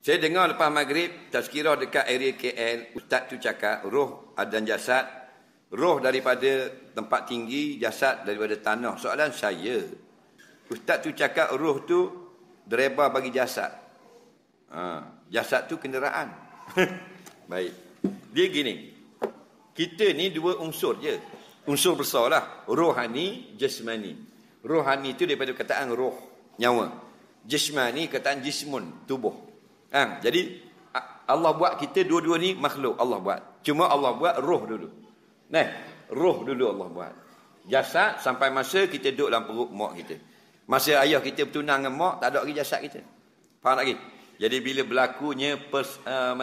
Saya dengar lepas maghrib, tazkirah dekat area KL, ustaz tu cakap, roh dan jasad, roh daripada tempat tinggi, jasad daripada tanah. Soalan saya, ustaz tu cakap roh tu dereba bagi jasad. Jasad tu kenderaan. Baik. Dia gini, kita ni dua unsur je. Unsur besar lah. Rohani, jasmani. Rohani itu daripada kataan roh, nyawa. Jasmani kataan jismun, tubuh. Jadi Allah buat kita dua-dua ni makhluk Allah buat. Cuma Allah buat roh dulu. Roh dulu Allah buat. Jasad sampai masa kita duduk dalam perut mak kita. Masa ayah kita bertunang dengan mak, tak ada lagi jasad kita. Faham tak lagi? Jadi bila berlakunya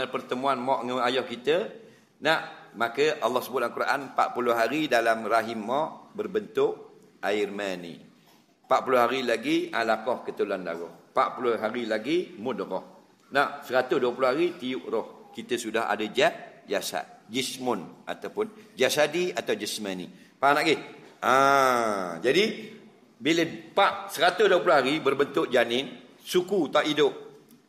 pertemuan mak dengan ayah kita, maka Allah sebut dalam Quran 40 hari dalam rahim mak berbentuk air mani. 40 hari lagi alaqah ketulan darah. 40 hari lagi mudghah. 120 hari tiup roh. Kita sudah ada jasad, jismun ataupun jasadi atau jasmani. Faham tak lagi? Jadi bila 120 hari berbentuk janin, suku tak hidup.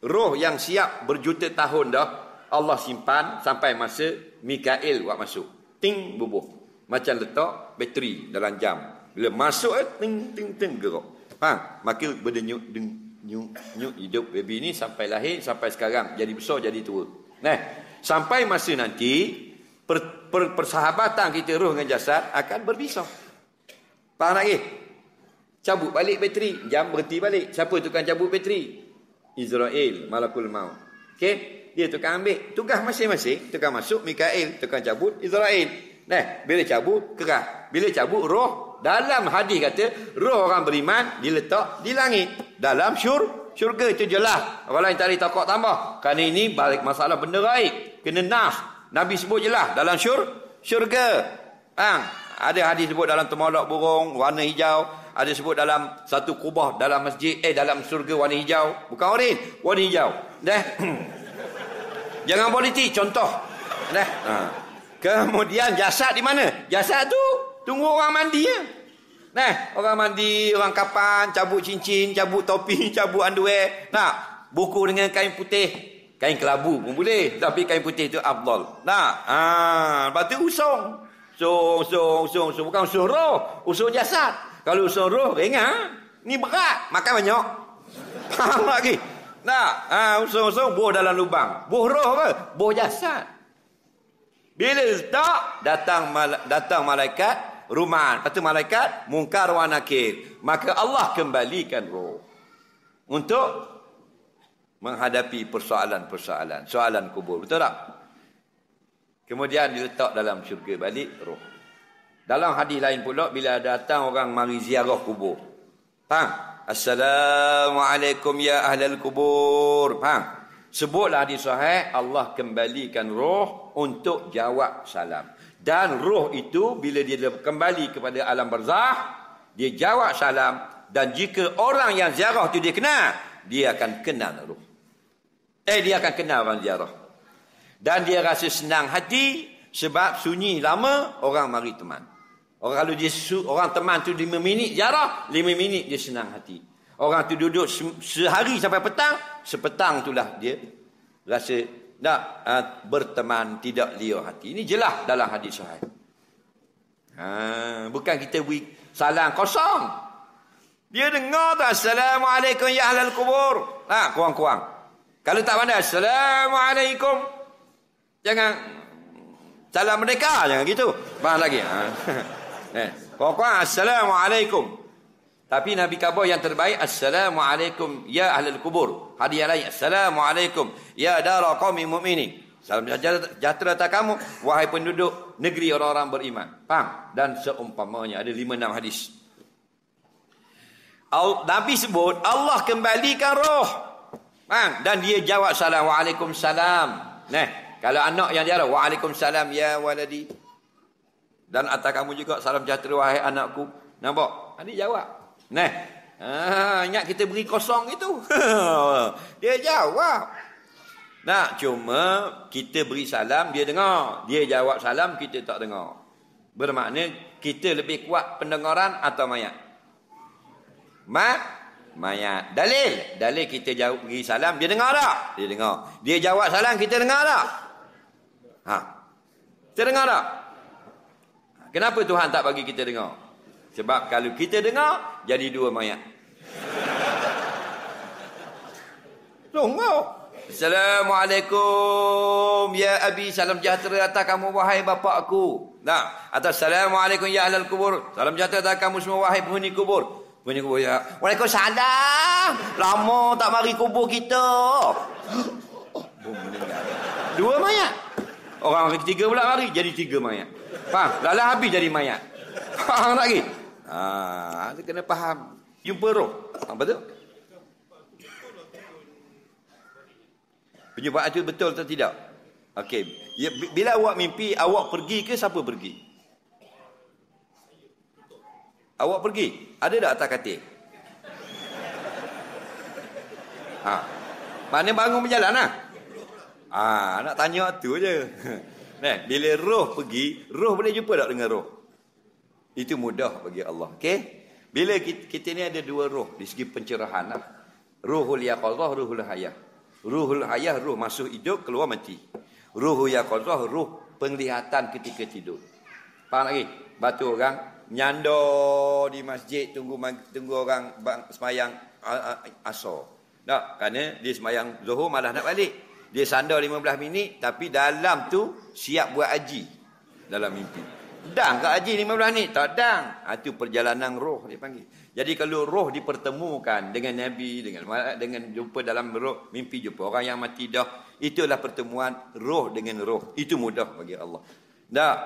Roh yang siap berjuta tahun dah Allah simpan sampai masa Mikail buat masuk. Ting bubuh. Macam letak bateri dalam jam. Bila masuk ting ting ting gerak. Maka berdenyut nyuk hidup baby ni sampai lahir sampai sekarang jadi besar jadi tua. Sampai masa nanti persahabatan kita roh dengan jasad akan berpisah. Faham lagi? Cabut balik bateri, jam berhenti balik. Siapa tukang cabut bateri? Israel, malakul maut. Okey, dia tukang ambil tugas masing-masing. Tukang masuk Mikail, tukang cabut Israel. Bila cabut kerah. Bila cabut roh. Dalam hadis kata roh orang beriman diletak di langit dalam syurga. Itu jelas. Orang lain tak ada takut tambah. Kerana ini balik masalah benda gaib. Kena nas. Nabi sebut jelas dalam syurga. Ada hadis sebut dalam temalak burung warna hijau. Ada sebut dalam satu kubah dalam masjid, dalam syurga warna hijau. Bukan oren, warna hijau. Jangan politik, contoh. Kemudian jasad di mana? Jasad tu tunggu orang mandi ya. Orang mandi, orang kapan, cabut cincin, cabut topi, cabut underwear. Buku dengan kain putih. Kain kelabu pun boleh, tapi kain putih tu afdal. Lepas tu usung. Usung. Bukan usung roh, usung jasad. Kalau usung roh, ringan. Ni berat, makan banyak. Faham lagi? Usung-usung, buah dalam lubang. Buah roh apa? Buah jasad. Bila letak, datang malaikat rumah. Lepas tu malaikat mungkar wa nakir. Maka Allah kembalikan roh untuk menghadapi persoalan-persoalan, soalan kubur. Betul tak? Kemudian diletak dalam syurga balik roh. Dalam hadis lain pula bila datang orang mari ziarah kubur. Assalamualaikum ya ahlal kubur. Sebutlah hadis sahih, Allah kembalikan roh untuk jawab salam. Dan roh itu bila dia kembali kepada alam barzah, dia jawab salam. Dan jika orang yang ziarah tu dia kenal, dia akan kenal roh. Dia akan kenal orang ziarah. Dan dia rasa senang hati sebab sunyi lama orang mari teman. Orang kalau dia orang teman tu 5 minit ziarah, 5 minit dia senang hati. Orang tu duduk sehari sampai petang, sepetang itulah dia rasa berteman, tidak liar hati. Ini jelas dalam hadis sahih. Bukan kita beri salam kosong. Dia dengar tak Assalamualaikum ya ahlal kubur. Kurang-kurang. Kalau tak pandai Assalamualaikum, jangan salam mereka, jangan gitu. Faham lagi? Kurang-kurang Assalamualaikum. Tapi Nabi khabar yang terbaik Assalamualaikum ya ahlul kubur. Hadis yang lain Assalamualaikum ya dara qaumil mu'minin. Salam sejahtera atas kamu wahai penduduk negeri orang-orang beriman. Faham? Dan seumpamanya ada 5-6 hadis. Nabi sebut Allah kembalikan roh. Faham? Dan dia jawab salam waalaikumsalam. Kalau anak yang dia ada waalaikumsalam ya waladi. Dan atas kamu juga salam sejahtera wahai anakku. Nampak? Dia jawab. Ingat kita beri kosong itu. Dia jawab. Cuma kita beri salam, dia dengar. Dia jawab salam, kita tak dengar. Bermakna kita lebih kuat pendengaran atau mayat? mayat. Dalil kita jawab bagi salam, dia dengar tak? Dia dengar. Dia jawab salam, kita dengar tak? Kita dengar tak? Kenapa Tuhan tak bagi kita dengar? Sebab kalau kita dengar, jadi dua mayat. Tunggu. Assalamualaikum ya abi, salam sejahtera atas kamu wahai bapa aku. Nah, atas assalamualaikum ya ahlal kubur, salam sejahtera atas kamu semua wahai penghuni kubur. Penghuni kubur ya. Waalaikumsalam. Lama tak mari kubur kita. Dua mayat. Orang ketiga pula mari, jadi tiga mayat. Faham? Lalah habis jadi mayat. Faham tak lagi? Kena faham. Jumpa roh. Betul? Penyebab itu betul atau tidak? Okey. Ya, bila awak mimpi, awak pergi ke siapa pergi? Awak pergi? Ada tak atas katil? Mana bangun berjalan lah? Nak tanya tu je. Bila roh pergi, roh boleh jumpa tak dengan roh? Itu mudah bagi Allah. Okey? Bila kita ni ada dua roh di segi pencerahan lah. Ruhul yaqazah, ruhul hayah. Ruhul hayah, ruh masuk hidup, keluar mati. Ruhul yaqazah, ruh penglihatan ketika tidur. Faham lagi? Batu orang nyandor di masjid tunggu orang semayang asar. Tak, kerana dia semayang zuhur malah nak balik. Dia sandar 15 minit tapi dalam tu siap buat haji dalam mimpi. Dang ke haji 15 minit? Tak dang. Itu perjalanan roh dia panggil. Jadi kalau roh dipertemukan dengan Nabi, dengan jumpa dalam roh, mimpi jumpa orang yang mati dah, itulah pertemuan roh dengan roh. Itu mudah bagi Allah. Tak?